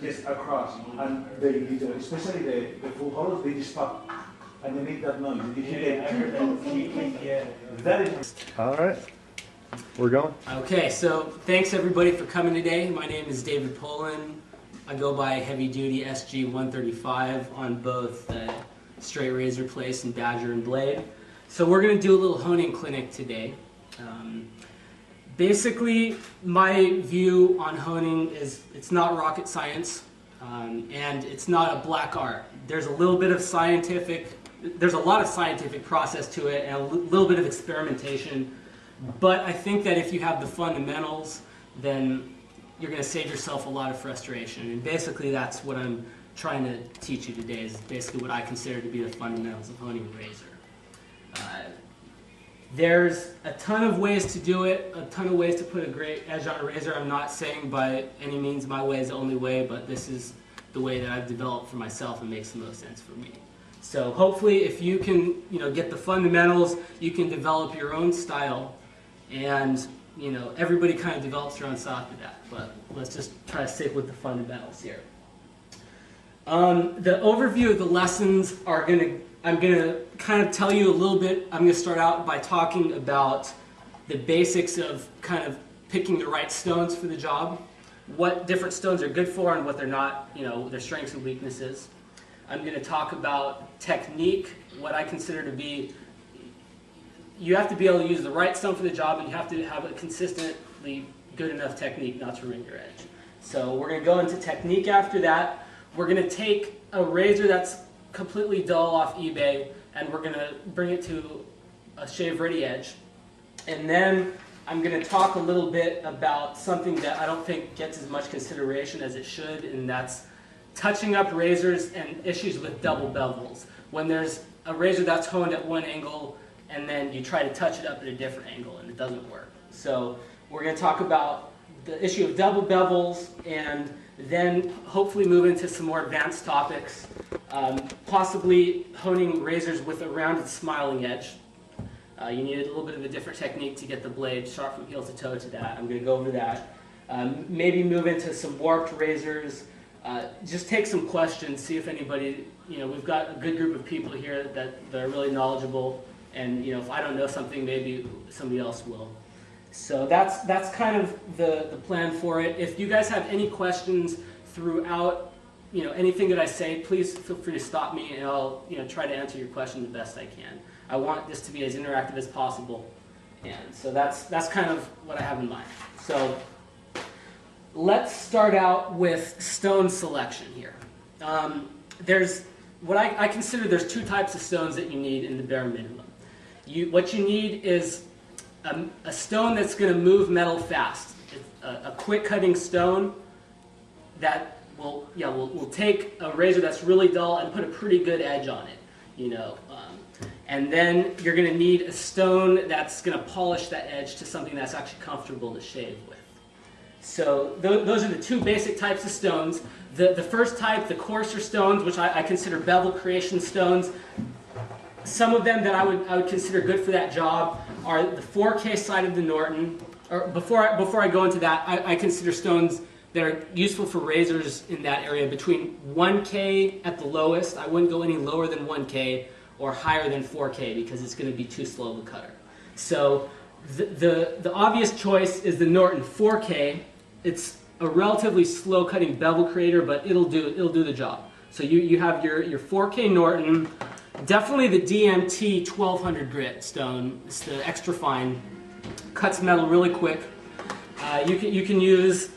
Yes, across. And especially the full hollows, they just pop. And they make that noise. If you Yeah, I heard that. Yeah. that is. All right, we're going. Okay, so thanks everybody for coming today. My name is David Poland. I go by Heavy Duty SG 135 on both Straight Razor Place and Badger and Blade. So we're going to do a little honing clinic today. Basically, my view on honing is it's not rocket science, and it's not a black art. There's a little bit of there's a lot of scientific process to it and a little bit of experimentation. But I think that if you have the fundamentals, then you're going to save yourself a lot of frustration. And basically that's what I'm trying to teach you today, is basically what I consider to be the fundamentals of honing a razor. There's a ton of ways to do it, a ton of ways to put a great edge on a razor. I'm not saying by any means my way is the only way, but this is the way that I've developed for myself and makes the most sense for me. So hopefully if you can get the fundamentals, you can develop your own style, and everybody kind of develops their own style after that. But let's just try to stick with the fundamentals here. The overview of the lessons I'm going to kind of tell you a little bit. I'm going to start out by talking about the basics of kind of picking the right stones for the job, what different stones are good for and what they're not, their strengths and weaknesses. I'm going to talk about technique, what I consider to be, you have to be able to use the right stone for the job, and you have to have a consistently good enough technique not to ruin your edge. So we're going to go into technique after that. We're going to take a razor that's completely dull off eBay, and we're going to bring it to a shave-ready edge. And then I'm going to talk a little bit about something that I don't think gets as much consideration as it should, and that's touching up razors and issues with double bevels. When there's a razor that's honed at one angle, and then you try to touch it up at a different angle, and it doesn't work. So we're going to talk about the issue of double bevels, and then hopefully move into some more advanced topics, possibly honing razors with a rounded smiling edge. You need a little bit of a different technique to get the blade sharp from heel to toe to that. I'm going to go over that. Maybe move into some warped razors. Just take some questions, see if anybody, we've got a good group of people here that are really knowledgeable, and if I don't know something, maybe somebody else will. So that's kind of the plan for it. If you guys have any questions throughout, anything that I say, please feel free to stop me, and I'll try to answer your question the best I can. I want this to be as interactive as possible, and so that's kind of what I have in mind. So let's start out with stone selection here. There's what I consider there's two types of stones that you need in the bare minimum. What you need is a stone that's going to move metal fast. It's a quick cutting stone that will take a razor that's really dull and put a pretty good edge on it, and then you're going to need a stone that's going to polish that edge to something that's actually comfortable to shave with. So those are the two basic types of stones. The first type, the coarser stones, which I consider bevel creation stones, some of them that I would consider good for that job are the 4K side of the Norton. Or before I go into that, I consider stones that are useful for razors in that area between 1K at the lowest. I wouldn't go any lower than 1K or higher than 4K because it's going to be too slow of a cutter. So the obvious choice is the Norton 4K. It's a relatively slow cutting bevel creator, but it'll do the job. So you have your 4K Norton. Definitely the DMT 1200 grit stone. It's the extra fine, cuts metal really quick. You can use,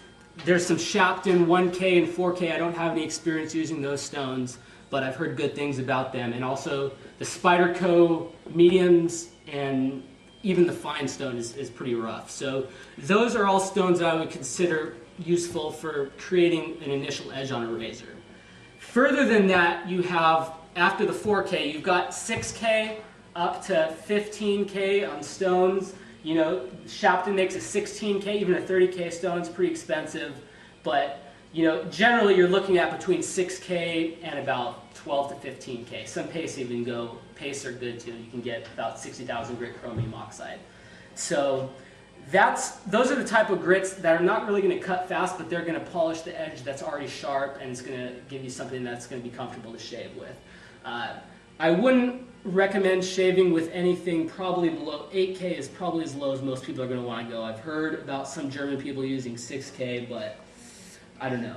there's some Shapton 1K and 4K. I don't have any experience using those stones, but I've heard good things about them. And also the Spyderco mediums and even the fine stone is pretty rough. So those are all stones that I would consider useful for creating an initial edge on a razor. Further than that, you have, after the 4K, you've got 6K up to 15K on stones. Shapton makes a 16K, even a 30K stone is pretty expensive. But, generally you're looking at between 6K and about 12 to 15K. Some pace are good too. You can get about 60,000 grit chromium oxide. So those are the type of grits that are not really going to cut fast, but they're going to polish the edge that's already sharp, and it's going to give you something that's going to be comfortable to shave with. I wouldn't recommend shaving with anything probably below 8K is probably as low as most people are going to want to go. I've heard about some German people using 6K, but I don't know.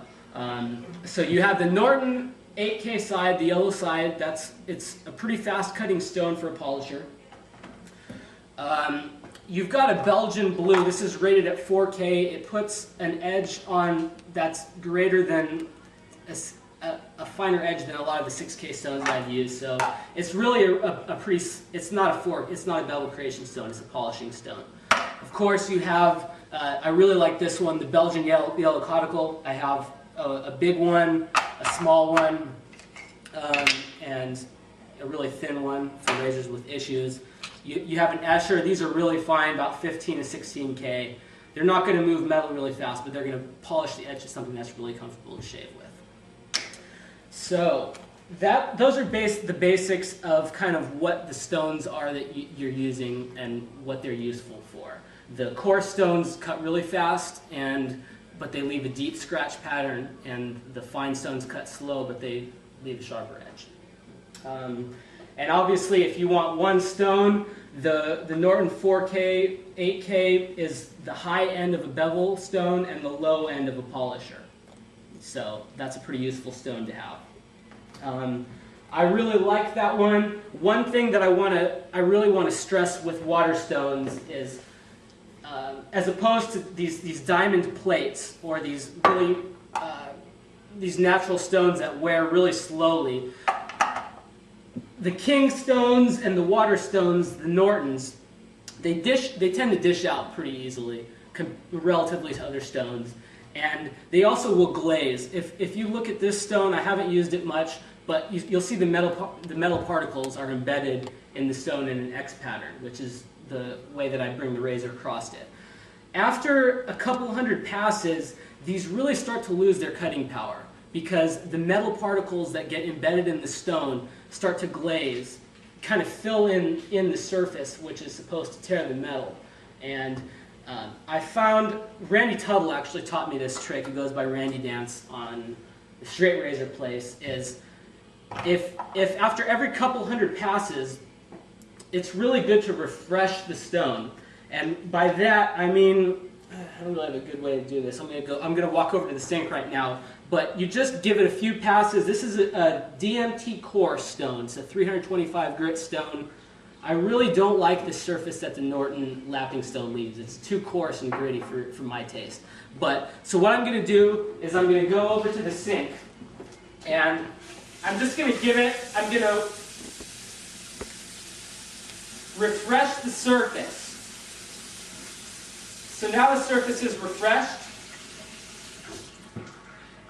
So you have the Norton 8K side, the yellow side. It's a pretty fast cutting stone for a polisher. You've got a Belgian blue. This is rated at 4K. It puts an edge on that's greater than a finer edge than a lot of the 6K stones that I've used. So it's really it's not a bevel creation stone, it's a polishing stone. Of course you have, I really like this one, the Belgian yellow conical. I have a big one, a small one, and a really thin one for razors with issues. You have an Escher. These are really fine, about 15 to 16K. They're not going to move metal really fast, but they're going to polish the edge of something that's really comfortable to shave with. So those are the basics of kind of what the stones are that you're using and what they're useful for. The coarse stones cut really fast, but they leave a deep scratch pattern, and the fine stones cut slow, but they leave a sharper edge. And obviously, if you want one stone, the Norton 4K, 8K is the high end of a bevel stone and the low end of a polisher. So that's a pretty useful stone to have. I really like that one. One thing that I really want to stress with water stones is, as opposed to these diamond plates or these really these natural stones that wear really slowly, the king stones and the water stones, the Nortons, they tend to dish out pretty easily relatively to other stones. And they also will glaze. If you look at this stone, I haven't used it much, but you'll see the metal particles are embedded in the stone in an X pattern, which is the way that I bring the razor across it. After a couple hundred passes, these really start to lose their cutting power because the metal particles that get embedded in the stone start to glaze, kind of fill in the surface, which is supposed to tear the metal. And I found, Randy Tuttle actually taught me this trick. It goes by Randy Dance on the Straight Razor Place, is if after every couple hundred passes, it's really good to refresh the stone. And by that, I mean, I don't really have a good way to do this. I'm gonna walk over to the sink right now, but you just give it a few passes. This is a DMT core stone. It's a 325 grit stone. I really don't like the surface that the Norton lapping stone leaves. It's too coarse and gritty for my taste. So what I'm going to do is I'm going to go over to the sink, and I'm just going to I'm going to refresh the surface. So now the surface is refreshed,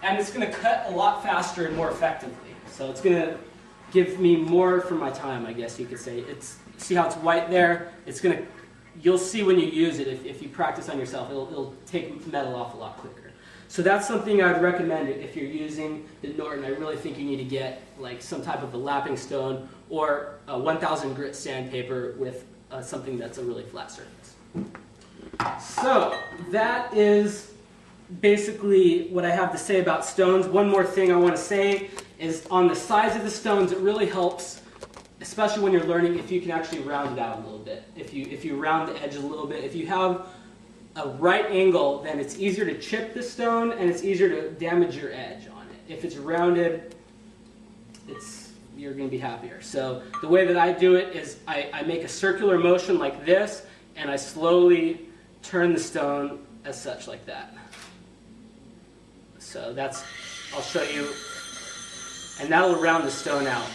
and it's going to cut a lot faster and more effectively. So it's going to give me more for my time, I guess you could say. See how it's white there? You'll see when you use it, if you practice on yourself, it'll take metal off a lot quicker. So that's something I'd recommend if you're using the Norton. I really think you need to get like some type of a lapping stone or a 1000 grit sandpaper with something that's a really flat surface. So that is basically what I have to say about stones. One more thing I want to say is on the size of the stones, it really helps, especially when you're learning, if you can actually round it out a little bit. If you round the edge a little bit, if you have a right angle, then it's easier to chip the stone and it's easier to damage your edge on it. If it's rounded, you're going to be happier. So the way that I do it is I make a circular motion like this, and I slowly turn the stone as such, like that. So I'll show you, and that'll round the stone out.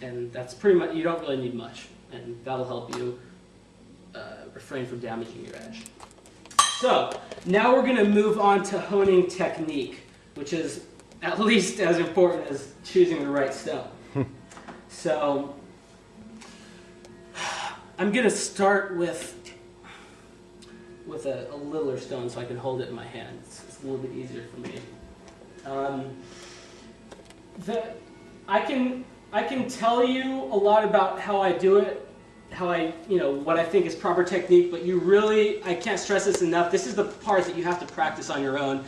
And that's pretty much, you don't really need much, and that'll help you refrain from damaging your edge. So now we're going to move on to honing technique, which is at least as important as choosing the right stone. So I'm going to start with a littler stone so I can hold it in my hand. It's a little bit easier for me. I can tell you a lot about how I do it what I think is proper technique, but you really, I can't stress this enough, this is the part that you have to practice on your own.